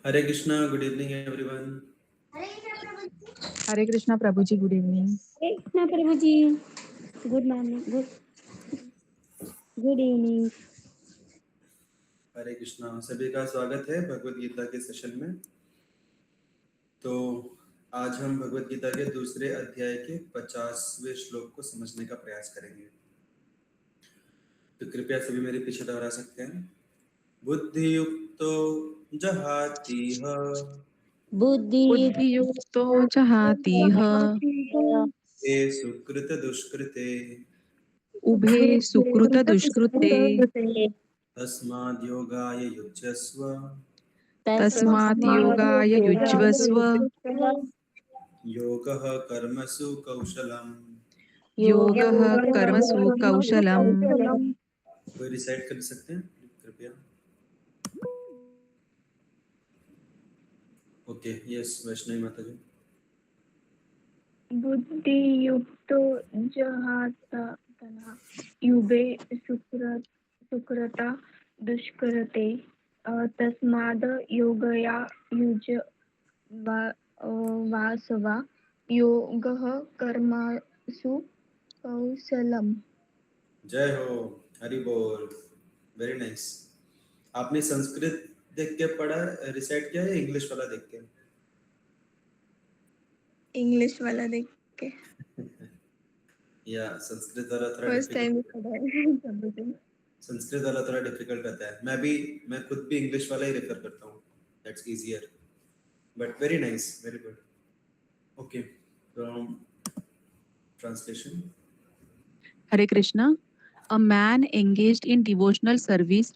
हरे Krishna, good evening everyone. हरे कृष्णा प्रभु जी, good evening. हरे कृष्णा प्रभु जी, good morning, good evening. हरे कृष्णा, सभी का स्वागत है भगवत गीता के सेशन में। तो आज हम भगवत गीता के दूसरे अध्याय के 50वें श्लोक को समझने का प्रयास करेंगे। तो कृपया सभी मेरे पीछे दोहरा सकते हैं। बुद्धि युक्तो जहातीह बुद्धियुक्तो जहातीह ये सुकृत दुष्कृते उभे सुकृत दुष्कृते तस्माद् योगाय युज्यस्व तस्मात् योगाय युज्यस्व योगः कर्मसु कौशलम्। योगः कर्मसु कौशलम्। कोई रिसाइट कर सकते हैं कृपया? ओके, यस वैष्णवी माता जी। बुद्धियुक्तो जहातः युवे सुकृता दुष्कृते तस्माद् योगया युज् वासवा योगः कर्मसु कौशलम्। जय हो, हरि बोल, वेरी नाइस। आपने संस्कृत देख के पढ़ा, रिसाइट किया, या इंग्लिश वाला देख के? इंग्लिश वाला देख के। या संस्कृत वाला थोड़ा फर्स्ट टाइम डिफिकल्ट पढ़ा है। संस्कृत वाला थोड़ा डिफिकल्ट रहता है। मैं खुद भी इंग्लिश वाला ही रेफर करता हूँ, that's easier, but very nice, very good. Okay, translation. Hare Krishna, a man engaged in devotional service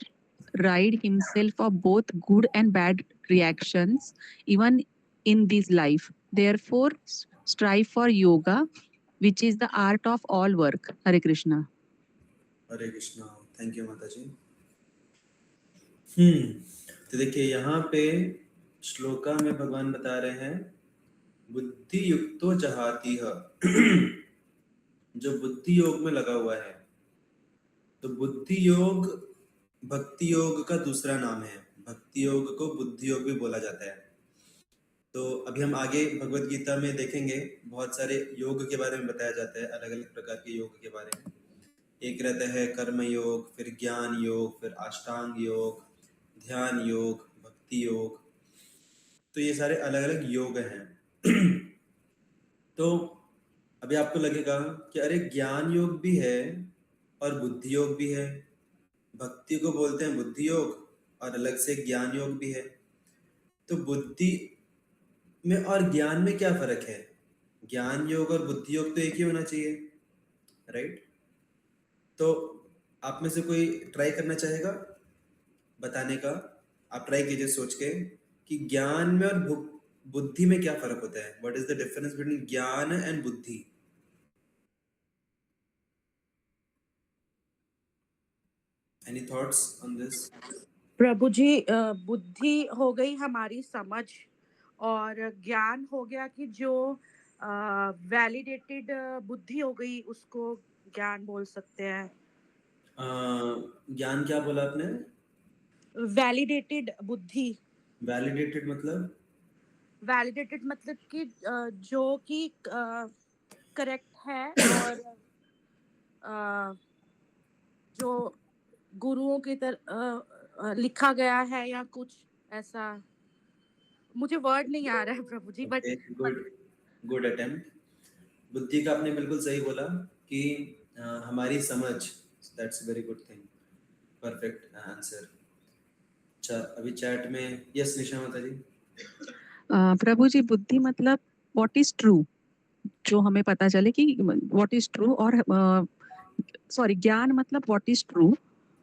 rid himself of both good and bad reactions even in this life. Therefore, strive for yoga, which is the art of all work. Hare Krishna. Hare Krishna, thank you माता जी। तो देखिए यहाँ पे श्लोका में भगवान बता रहे हैं बुद्धि युक्तो जहाती है जो बुद्धि योग में लगा हुआ है। तो बुद्धि योग भक्ति योग का दूसरा नाम है। भक्ति योग को बुद्धि योग भी बोला जाता है। तो अभी हम आगे भगवत गीता में देखेंगे, बहुत सारे योग के बारे में बताया जाता है, अलग अलग प्रकार के योग के बारे में। एक रहता है कर्म योग, फिर ज्ञान योग, फिर अष्टांग योग, ध्यान योग, भक्ति योग। तो ये सारे अलग अलग योग हैं। तो अभी आपको लगेगा कि अरे ज्ञान योग भी है और बुद्धि योग भी है, भक्ति को बोलते हैं बुद्धि योग और अलग से ज्ञान योग भी है। तो बुद्धि में और ज्ञान में क्या फर्क है? ज्ञान योग और बुद्धि योग तो एक ही होना चाहिए, राइट? तो आप में से कोई ट्राई करना चाहेगा बताने का? आप ट्राई कीजिए सोच के कि ज्ञान में और बुद्धि में क्या फर्क होता है। What is the difference between gyan and buddhi? Any thoughts on this? प्रभु जी, बुद्धि हो गई हमारी समझ, और ज्ञान हो गया कि जो वैलिडेटेड बुद्धि हो गई, उसको ज्ञान बोल सकते हैं। ज्ञान क्या बोला आपने? वैलिडेटेड बुद्धि। वैलिडेटेड मतलब? वैलिडेटेड मतलब कि जो कि करेक्ट है, और जो गुरुओं की तरह लिखा गया है या कुछ ऐसा। मुझे वर्ड नहीं आ रहा है प्रभु जी, बट गुड, गुड अटेम्प्ट। बुद्धि का आपने बिल्कुल सही बोला कि हमारी समझ, that's very good thing, perfect answer. अच्छा, अभी चैट में यस निशा माता जी। प्रभु जी, बुद्धि मतलब व्हाट इज ट्रू, जो हमें पता चले कि व्हाट इज ट्रू, और सॉरी, ज्ञान मतलब व्हाट इज ट्रू,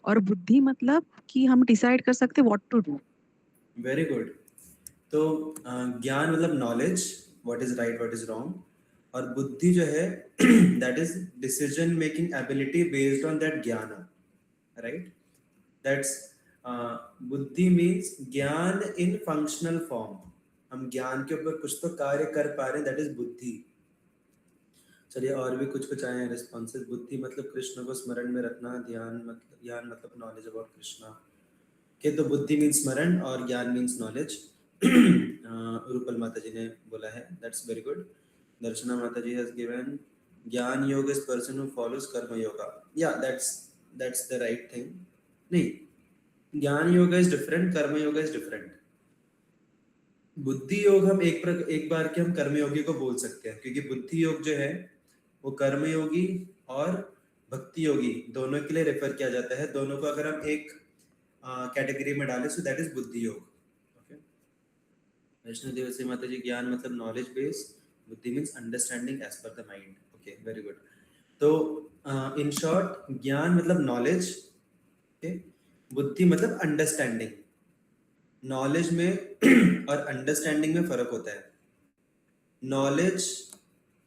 और बुद्धि मतलब कि हम डिसाइड कर सकते what to do. Very good. तो ज्ञान मतलब knowledge, what is right what is wrong, और बुद्धि जो है that is decision making ability based on that gyan, right? That's buddhi means gyan in functional form. हम ज्ञान के ऊपर कुछ तो कार्य कर पा रहे हैं, दैट इज बुद्धि। चलिए और भी कुछ कुछ आए हैं रिस्पॉन्सेज। बुद्धि मतलब कृष्ण को स्मरण में रखना, ज्ञान मतलब नॉलेज अबाउट कृष्णा। के तो बुद्धि मीन्स स्मरण और ज्ञान मीन्स नॉलेज। रूपल माता जी ने बोला है, दैट्स वेरी गुड. दर्शना माता जी हैज गिवन ज्ञान योग इज पर्सन हु फॉलोज कर्म योगा. या दैट्स द राइट थिंग. नहीं, ज्ञान योग इज डिफरेंट, कर्म योग इज डिफरेंट. बुद्धि योग हम एक बार के हम कर्मयोगी को बोल सकते हैं, क्योंकि बुद्धि योग जो है वो कर्मयोगी और भक्ति योगी दोनों के लिए रेफर किया जाता है. दोनों को अगर हम एक कैटेगरी में डालें, सो दैट इज बुद्धि योग. ओके. वैष्णो देवी माता जी, ज्ञान मतलब knowledge base, buddhi means understanding as per the mind. Okay, very good. तो इन शॉर्ट, ज्ञान मतलब नॉलेज, ओके, बुद्धि मतलब अंडरस्टैंडिंग. नॉलेज में और अंडरस्टैंडिंग में फर्क होता है. नॉलेज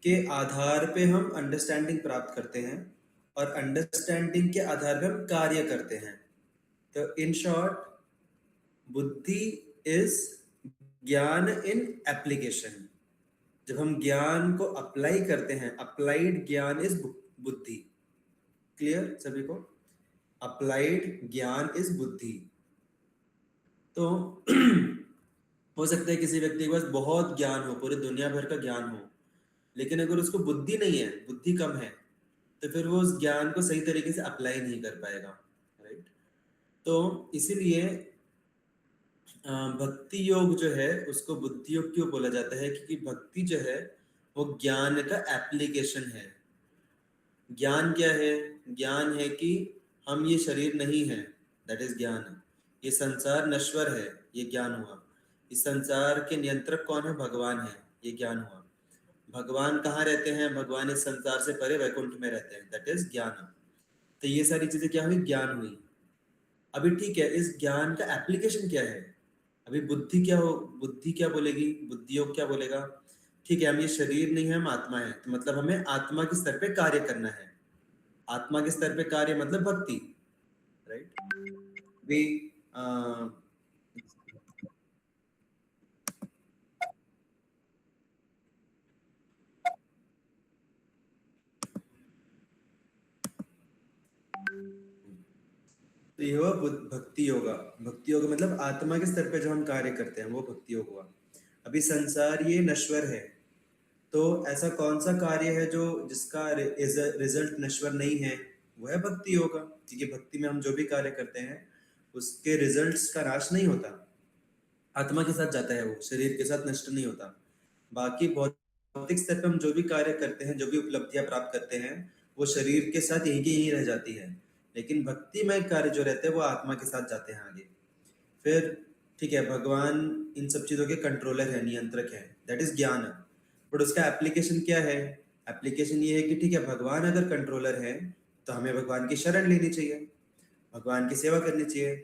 के आधार पे हम अंडरस्टैंडिंग प्राप्त करते हैं और अंडरस्टैंडिंग के आधार पे हम कार्य करते हैं. तो इन शॉर्ट, बुद्धि इज ज्ञान इन एप्लीकेशन. जब हम ज्ञान को अप्लाई करते हैं, अप्लाइड ज्ञान इज बुद्धि. क्लियर सभी को? अप्लाइड ज्ञान इज बुद्धि. तो हो सकता है किसी व्यक्ति के पास बहुत ज्ञान हो, पूरी दुनिया भर का ज्ञान हो, लेकिन अगर उसको बुद्धि नहीं है, बुद्धि कम है, तो फिर वो उस ज्ञान को सही तरीके से अप्लाई नहीं कर पाएगा. राइट. तो इसीलिए भक्ति योग जो है उसको बुद्धि योग क्यों बोला जाता है? क्योंकि भक्ति जो है वो ज्ञान का एप्लीकेशन है. ज्ञान क्या है? ज्ञान है कि हम ये शरीर नहीं है, दैट इज ज्ञान. ये संसार नश्वर है, ये ज्ञान हुआ. इस संसार के नियंत्रक कौन है? भगवान है, ये ज्ञान हुआ. भगवान कहाँ रहते हैं? भगवान इस संसार से परे वैकुंठ में रहते हैं, दैट इज ज्ञान. तो ये सारी चीजें क्या हुई? ज्ञान हुई. अभी ठीक है, इस ज्ञान का एप्लीकेशन क्या है? अभी बुद्धि क्या बोलेगी? बुद्धि योग क्या बोलेगा? ठीक है, हम ये शरीर नहीं है, हम आत्मा है, तो मतलब हमें आत्मा के स्तर पे कार्य करना है. आत्मा के स्तर पे कार्य मतलब भक्ति. राइट. भी तो ये हुआ भक्ति योगा. भक्ति योगा मतलब आत्मा के स्तर पे जो हम कार्य करते हैं वो भक्ति योग हुआ. अभी संसार ये नश्वर है, तो ऐसा कौन सा कार्य है जो जिसका रिजल्ट नश्वर नहीं है? वो है भक्ति योगा. क्योंकि भक्ति में हम जो भी कार्य करते हैं उसके रिजल्ट्स का नाश नहीं होता, आत्मा के साथ जाता है, वो शरीर के साथ नष्ट नहीं होता. बाकी भौतिक स्तर पर हम जो भी कार्य करते हैं, जो भी उपलब्धियां प्राप्त करते हैं, वो शरीर के साथ यहीं की यहीं रह जाती है. लेकिन भक्तिमय कार्य जो रहते हैं वो आत्मा के साथ जाते हैं आगे. फिर ठीक है, भगवान इन सब चीजों के कंट्रोलर है, नियंत्रक है, दैट इज ज्ञान. बट उसका एप्लीकेशन क्या है? एप्लीकेशन ये है कि ठीक है, भगवान अगर कंट्रोलर है तो हमें भगवान की शरण लेनी चाहिए, भगवान की सेवा करनी चाहिए,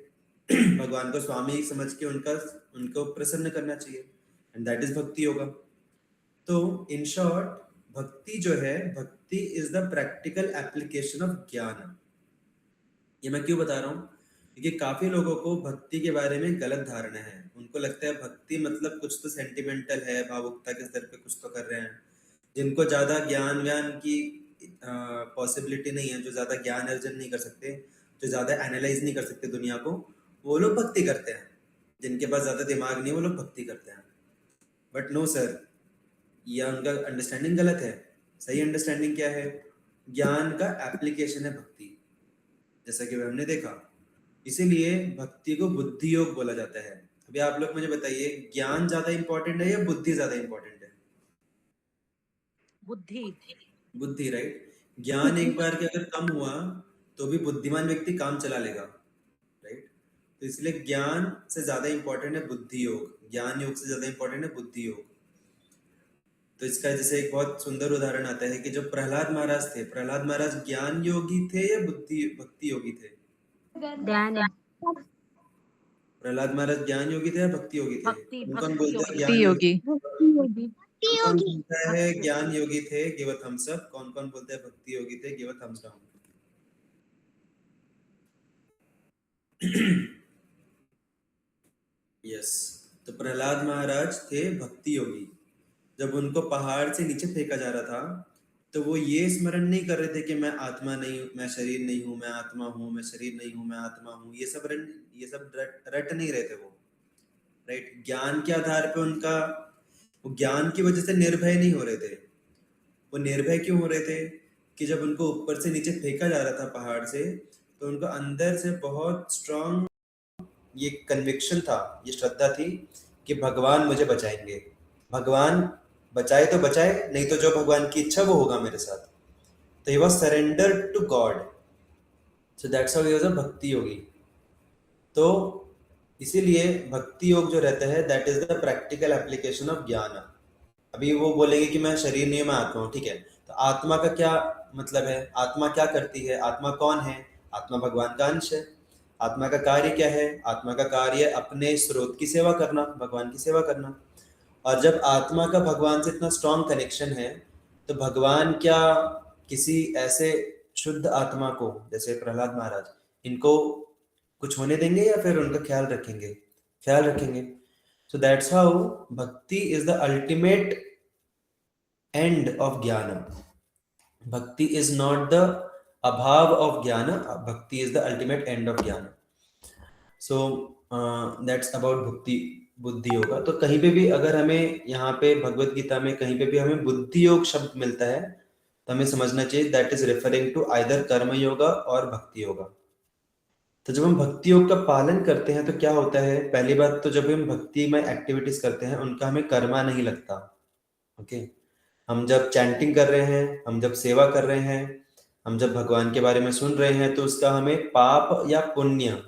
भगवान को स्वामी समझ के उनको प्रसन्न करना चाहिए, एंड दैट इज भक्ति योगा. तो इन शॉर्ट, भक्ति जो है, भक्ति is the practical application of ज्ञान. ये मैं क्यों बता रहा हूँ? क्योंकि काफी लोगों को भक्ति के बारे में गलत धारणा है. उनको लगता है भक्ति मतलब कुछ तो सेंटिमेंटल है, भावुकता के स्तर पे कुछ तो कर रहे हैं. जिनको ज्यादा ज्ञान की पॉसिबिलिटी नहीं है, जो ज्यादा ज्ञान अर्जन नहीं कर सकते, जो ज्यादा एनालाइज नहीं कर सकते दुनिया को, वो लोग भक्ति करते हैं. जिनके पास ज्यादा दिमाग नहीं, वो लोग भक्ति करते हैं. बट नो सर, ये उनका अंडरस्टैंडिंग गलत है. सही अंडरस्टैंडिंग क्या है? ज्ञान का एप्लीकेशन है भक्ति, जैसा कि हमने देखा. इसीलिए भक्ति को बुद्धि योग बोला जाता है. अभी आप लोग मुझे बताइए, ज्ञान ज्यादा इंपॉर्टेंट है या बुद्धि ज्यादा इंपॉर्टेंट है? बुद्धि, राइट. ज्ञान एक बार के अगर कम हुआ तो भी बुद्धिमान व्यक्ति काम चला लेगा, राइट. तो इसलिए ज्ञान से ज्यादा इंपॉर्टेंट है बुद्धि योग, ज्ञान योग से ज्यादा इंपॉर्टेंट है बुद्धि योग. तो इसका जैसे एक बहुत सुंदर उदाहरण आता है कि जो प्रहलाद महाराज थे, प्रहलाद महाराज ज्ञान योगी थे या भक्ति योगी थे? प्रहलाद महाराज ज्ञान योगी थे या भक्ति योगी थे? कौन बोलता है ज्ञान योगी? कौन बोलता है ज्ञान योगी थे? Give a thumbs up. कौन कौन बोलता है भक्ति योगी थे? Give a thumbs down. Yes. तो प्रहलाद महाराज थे भक्ति योगी. जब उनको पहाड़ से नीचे फेंका जा रहा था तो वो ये स्मरण नहीं कर रहे थे कि मैं आत्मा नहीं, मैं शरीर नहीं हूँ, मैं आत्मा हूँ, मैं शरीर नहीं हूँ, मैं आत्मा हूँ. ये सब रट नहीं रहे थे वो, राइट। ज्ञान के आधार पे उनका, वो ज्ञान की वजह से निर्भय नहीं हो रहे थे। वो निर्भय क्यों हो रहे थे कि जब उनको ऊपर से नीचे फेंका जा रहा था पहाड़ से, तो उनको अंदर से बहुत स्ट्रांग ये कन्विक्शन था, ये श्रद्धा थी कि भगवान मुझे बचाएंगे, भगवान बचाए तो बचाए, नहीं तो जो भगवान की इच्छा वो होगा मेरे साथ। तो he was surrender to God, so that's how he was a bhakti yogi. तो इसीलिए भक्ति योग जो रहता है that is the practical application of gyan. अभी वो बोलेंगे कि मैं शरीर नहीं, मैं आत्मा हूँ, ठीक है। तो आत्मा का क्या मतलब है, आत्मा क्या करती है, आत्मा कौन है? आत्मा भगवान का अंश है। आत्मा का कार्य क्या है? आत्मा का कार्य अपने स्रोत की सेवा करना, भगवान की सेवा करना। और जब आत्मा का भगवान से इतना स्ट्रॉन्ग कनेक्शन है, तो भगवान क्या किसी ऐसे शुद्ध आत्मा को, जैसे प्रहलाद महाराज, इनको कुछ होने देंगे या फिर उनका ख्याल रखेंगे? ख्याल रखेंगे। So that's how bhakti is the ultimate end of gyan. Bhakti is not the abhav of gyan, bhakti is the ultimate end of gyan. So that's about भक्ति बुद्धि योगा। तो कहीं पे भी अगर हमें यहाँ पे भगवत गीता में कहीं पे भी हमें बुद्धि योग शब्द मिलता है, तो हमें समझना चाहिए that is referring to either karma yoga और भक्ति योगा। तो जब हम भक्ति योग का पालन करते हैं तो क्या होता है? पहली बात तो जब हम भक्ति में एक्टिविटीज करते हैं उनका हमें कर्मा नहीं लगता। ओके, हम जब चैंटिंग कर रहे हैं, हम जब सेवा कर रहे हैं, हम जब भगवान के बारे में सुन रहे हैं, तो उसका हमें पाप या पुण्य,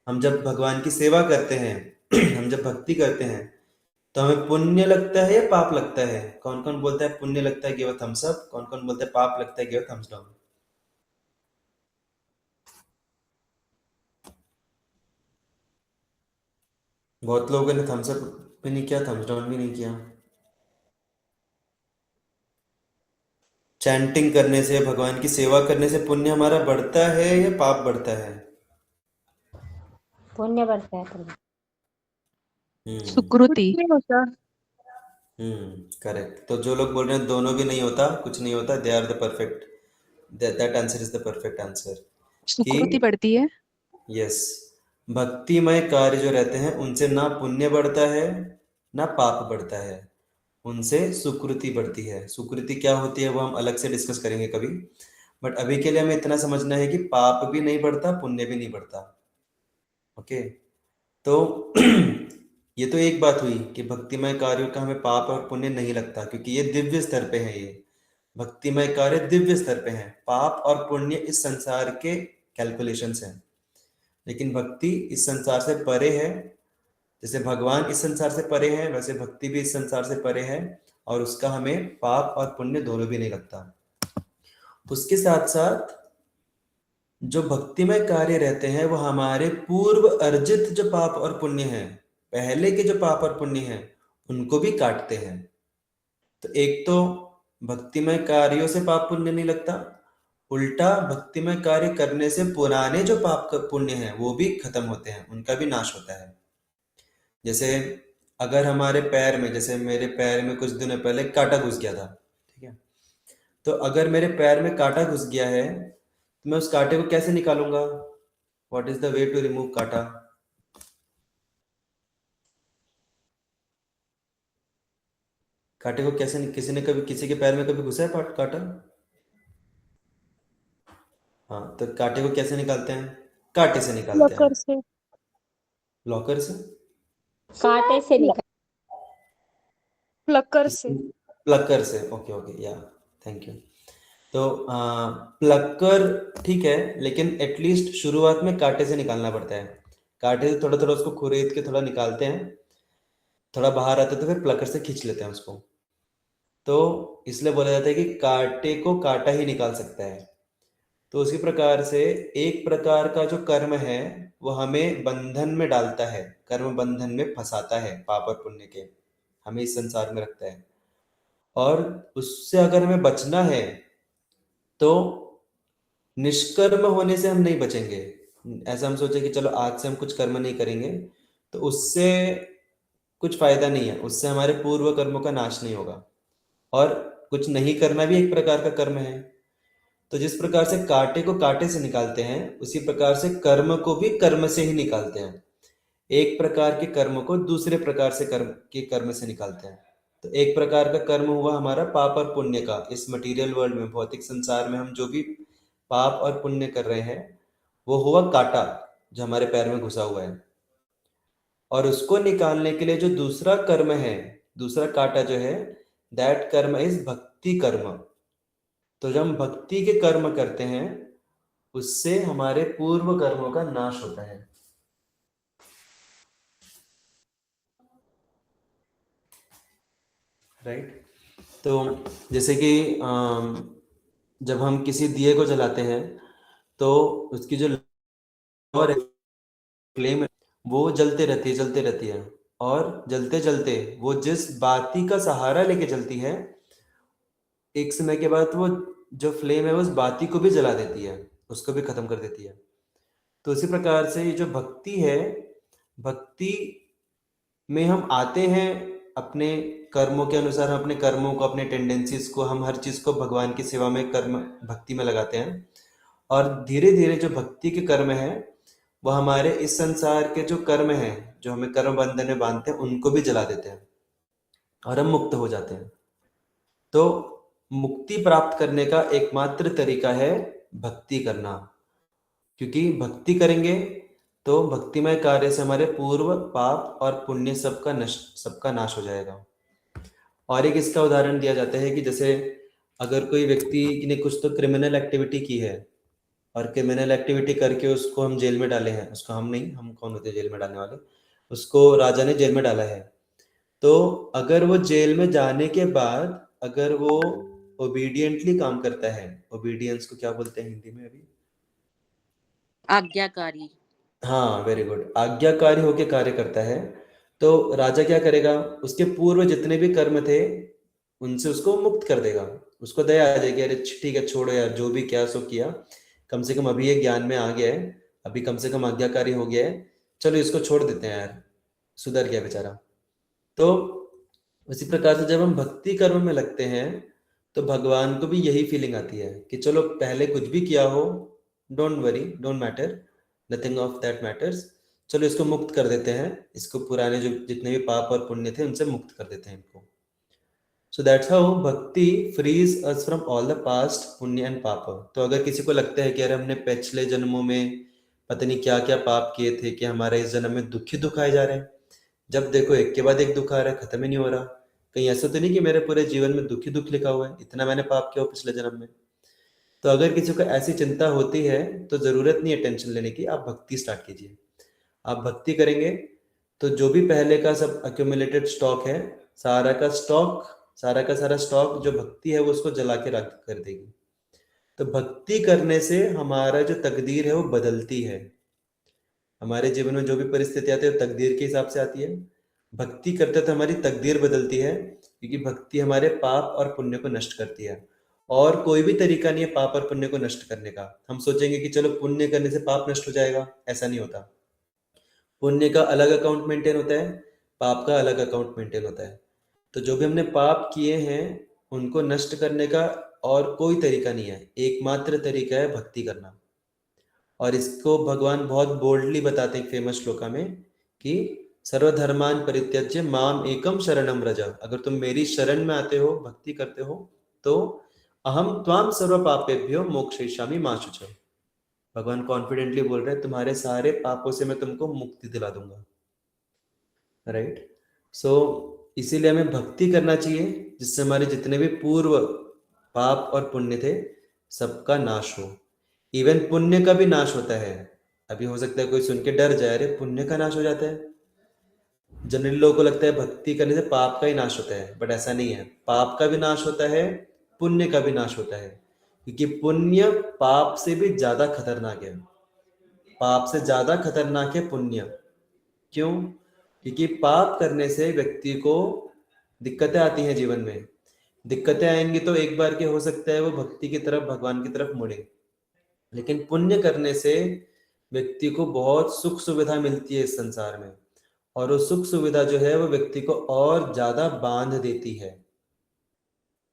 हम जब भगवान की सेवा करते हैं हम जब भक्ति करते हैं, तो हमें पुण्य लगता है या पाप लगता है? कौन कौन बोलता है पुण्य लगता है? Give a thumbs up. कौन कौन बोलता है पाप लगता है? Give a thumbs down. बहुत लोगों ने थम्स अप भी नहीं किया, थम्स डाउन भी नहीं किया। चैंटिंग करने से, भगवान की सेवा करने से पुण्य हमारा बढ़ता है या पाप बढ़ता है? पुण्य बढ़ता है प्रभु। सुकृति। करेक्ट। तो जो लोग बोल रहे हैं दोनों भी नहीं होता, कुछ नहीं होता, they are the perfect, that answer is the perfect answer. सुकृति बढ़ती है। यस, भक्तिमय कार्य जो रहते हैं उनसे ना पुण्य बढ़ता है ना पाप बढ़ता है, उनसे सुकृति बढ़ती है। सुकृति क्या होती है वो हम अलग से डिस्कस करेंगे कभी, बट अभी के लिए हमें इतना समझना है कि पाप भी नहीं बढ़ता, पुण्य भी नहीं बढ़ता। ओके, तो ये तो एक बात हुई कि भक्तिमय कार्यों का हमें पाप और पुण्य नहीं लगता, क्योंकि ये दिव्य स्तर पे है। ये भक्तिमय कार्य दिव्य स्तर पे हैं, पाप और पुण्य इस संसार के कैलकुलेशंस हैं। लेकिन भक्ति इस संसार से परे है। जैसे भगवान इस संसार से परे है, वैसे भक्ति भी इस संसार से परे है, और उसका हमें पाप और पुण्य दोनों भी नहीं लगता। उसके साथ साथ जो भक्तिमय कार्य रहते हैं वो हमारे पूर्व अर्जित जो पाप और पुण्य हैं, पहले के जो पाप और पुण्य हैं, उनको भी काटते हैं। तो एक तो भक्तिमय कार्यों से पाप पुण्य नहीं लगता, उल्टा भक्तिमय कार्य करने से पुराने जो पाप पुण्य हैं वो भी खत्म होते हैं, उनका भी नाश होता है। जैसे अगर हमारे पैर में, जैसे मेरे पैर में कुछ दिनों पहले कांटा घुस गया था, ठीक है, तो अगर मेरे पैर में कांटा घुस गया है तो मैं उस कांटे को कैसे निकालूंगा? What is the way to remove kanta? कांटे को कैसे, किसी ने कभी किसी के पैर में कभी घुसा है कांटा? हाँ, तो कांटे को कैसे निकालते हैं? कांटे से निकालते हैं। से। लॉकर से? कांटे से निकाल। प्लकर से। प्लकर से, ओके ओके, या थैंक यू। तो प्लकर ठीक है, लेकिन एटलीस्ट शुरुआत में कांटे से निकालना पड़ता है। कांटे से थोड़ा थोड़ा उसको खुरेद के थोड़ा निकालते हैं, थोड़ा बाहर आता है तो फिर प्लकर से खींच लेते हैं उसको। तो इसलिए बोला जाता है कि कांटे को कांटा ही निकाल सकता है। तो उसी प्रकार से एक प्रकार का जो कर्म है वो हमें बंधन में डालता है, कर्म बंधन में फंसाता है, पाप और पुण्य के, हमें इस संसार में रखता है। और उससे अगर हमें बचना है तो निष्कर्म होने से हम नहीं बचेंगे। ऐसा हम सोचे कि चलो आज से हम कुछ कर्म नहीं करेंगे, तो उससे कुछ फायदा नहीं है, उससे हमारे पूर्व कर्मों का नाश नहीं होगा। और कुछ नहीं करना भी एक प्रकार का कर्म है। तो जिस प्रकार से कांटे को कांटे से निकालते हैं, उसी प्रकार से कर्म को भी कर्म से ही निकालते हैं। एक प्रकार के कर्म को दूसरे प्रकार से कर्म से निकालते हैं। तो एक प्रकार का कर्म हुआ हमारा पाप और पुण्य का। इस मटेरियल वर्ल्ड में, भौतिक संसार में हम जो भी पाप और पुण्य कर रहे हैं वो हुआ कांटा जो हमारे पैर में घुसा हुआ है। और उसको निकालने के लिए जो दूसरा कर्म है, दूसरा कांटा जो है, दैट कर्म इज भक्ति कर्म। तो जब हम भक्ति के कर्म करते हैं उससे हमारे पूर्व कर्मों का नाश होता है। राइट। तो जैसे कि जब हम किसी दिए को जलाते हैं तो उसकी जो और फ्लेम वो जलते रहती है और जलते जलते वो जिस बाती का सहारा लेके जलती है, एक समय के बाद वो जो फ्लेम है वो उस बाती को भी जला देती है, उसको भी खत्म कर देती है। तो इसी प्रकार से ये जो भक्ति है, भक्ति में हम आते हैं अपने कर्मों के अनुसार, हम अपने कर्मों को, अपने टेंडेंसीज को, हम हर चीज को भगवान की सेवा में, कर्म भक्ति में लगाते हैं। और धीरे धीरे जो भक्ति के कर्म है वो हमारे इस संसार के जो कर्म हैं जो हमें कर्म बंधन में बांधते हैं उनको भी जला देते हैं और हम मुक्त हो जाते हैं। तो मुक्ति प्राप्त करने का एकमात्र तरीका है भक्ति करना, क्योंकि भक्ति करेंगे तो भक्तिमय कार्य से हमारे पूर्व पाप और पुण्य सबका नाश हो जाएगा। और एक इसका उदाहरण दिया जाता है कि जैसे अगर कोई व्यक्ति ने कुछ तो क्रिमिनल एक्टिविटी की है और क्रिमिनल एक्टिविटी करके उसको हम जेल में डाले हैं, उसको हम नहीं, हम कौन होते हैं जेल में डालने वाले, उसको राजा ने जेल में डाला है। तो अगर वो जेल में जाने के बाद अगर वो ओबीडियंटली काम करता है, ओबीडियंस को क्या बोलते हैं हिंदी में अभी? आज्ञाकारी। हाँ, वेरी गुड। आज्ञाकारी होके कार्य करता है तो राजा क्या करेगा, उसके पूर्व जितने भी कर्म थे उनसे उसको मुक्त कर देगा। उसको दया आ जाएगी, अरे ठीक है छोड़ो यार, जो भी किया सो किया, कम से कम अभी ये ज्ञान में आ गया है, अभी कम से कम आज्ञाकारी हो गया है, चलो इसको छोड़ देते हैं यार, सुधर गया बेचारा। तो उसी प्रकार से जब हम भक्ति कर्म में लगते हैं तो भगवान को भी यही फीलिंग आती है कि चलो पहले कुछ भी किया हो, don't worry, don't matter, nothing of that matters, चलो इसको मुक्त कर देते हैं, इसको पुराने जो जितने भी पाप और पुण्य थे उनसे मुक्त कर देते हैं इनको। So that's how bhakti frees us from all the past punya and paap. तो अगर किसी को लगता है कि अरे हमने पिछले जन्मों में पता नहीं क्या क्या पाप किए थे कि हमारे इस जन्म में दुख ही दुख आए जा रहे हैं, जब देखो एक के बाद एक दुख आ रहा है, खत्म ही नहीं हो रहा, कहीं ऐसा तो नहीं कि मेरे पूरे जीवन में दुख ही दुख लिखा हुआ है, इतना मैंने पाप किया हो पिछले जन्म में। तो अगर किसी को ऐसी चिंता होती है तो जरूरत नहीं है टेंशन लेने की, आप भक्ति स्टार्ट कीजिए। आप भक्ति करेंगे तो जो भी पहले का सब अक्यूमुलेटेड स्टॉक है, सारा का सारा स्टॉक जो भक्ति है वो उसको जला के रख कर देगी। तो भक्ति करने से हमारा जो तकदीर है वो बदलती है। हमारे जीवन में जो भी परिस्थिति आती है तकदीर के हिसाब से आती है, भक्ति करते तो हमारी तकदीर बदलती है, क्योंकि भक्ति हमारे पाप और पुण्य को नष्ट करती है। और कोई भी तरीका नहीं है पाप और पुण्य को नष्ट करने का। हम सोचेंगे कि चलो पुण्य करने से पाप नष्ट हो जाएगा, ऐसा नहीं होता। पुण्य का अलग अकाउंट मेंटेन होता है, पाप का अलग अकाउंट मेंटेन होता है। तो जो भी हमने पाप किए हैं उनको नष्ट करने का और कोई तरीका नहीं है, एकमात्र तरीका है भक्ति करना। और इसको भगवान बहुत बोल्डली बताते हैं फेमस श्लोका में कि सर्वधर्मान परित्यज्य माम एकम शरणम व्रज। अगर तुम मेरी शरण में आते हो, भक्ति करते हो, तो अहम त्वाम सर्व पापेभ्यो मोक्षयिष्यामि मा शुचः। भगवान कॉन्फिडेंटली बोल रहे हैं तुम्हारे सारे पापों से मैं तुमको मुक्ति दिला दूंगा। राइट। सो इसीलिए हमें भक्ति करना चाहिए जिससे हमारे जितने भी पूर्व पाप और पुण्य थे सबका नाश हो। इवन पुण्य का भी नाश होता है। अभी हो सकता है कोई सुन के डर जाए, अरे पुण्य का नाश हो जाता है। जनरली लोगों को लगता है भक्ति करने से पाप का ही नाश होता है, बट ऐसा नहीं है। पाप का भी नाश होता है, पुण्य का भी नाश होता है, क्योंकि पुण्य पाप से भी ज्यादा खतरनाक है। पाप से ज्यादा खतरनाक है पुण्य। क्यों? क्योंकि पाप करने से व्यक्ति को दिक्कतें आती हैं जीवन में। दिक्कतें आएंगी तो एक बार के हो सकता है वो भक्ति की तरफ, भगवान की तरफ मुड़े, लेकिन पुण्य करने से व्यक्ति को बहुत सुख सुविधा मिलती है इस संसार में, और वो सुख सुविधा जो है वो व्यक्ति को और ज्यादा बांध देती है।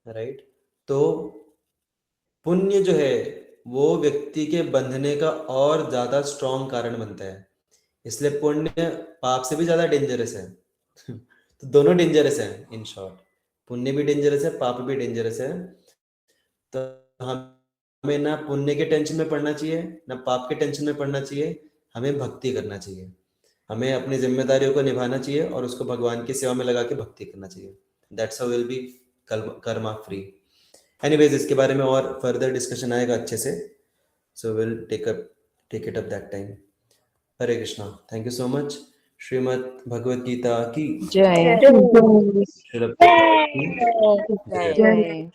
राइट। तो पुण्य जो है वो व्यक्ति के बंधने का और ज्यादा स्ट्रॉन्ग कारण बनता है। इसलिए पुण्य पाप से भी ज्यादा डेंजरस है। तो दोनों डेंजरस है इन शॉर्ट, पुण्य भी डेंजरस है, पाप भी डेंजरस है। तो हमें ना पुण्य के टेंशन में पड़ना चाहिए, ना पाप के टेंशन में पड़ना चाहिए, हमें भक्ति करना चाहिए, हमें अपनी जिम्मेदारियों को निभाना चाहिए और उसको भगवान की सेवा में लगा के भक्ति करना चाहिए। That's how will be karma free. Anyways, इसके बारे में और फर्दर डिस्कशन आएगा अच्छे से, so will take it up that time. Hare Krishna, thank you so much. Shrimad Bhagavad Gita की जय श्रील प्रभुपाद की जय। जय। जय।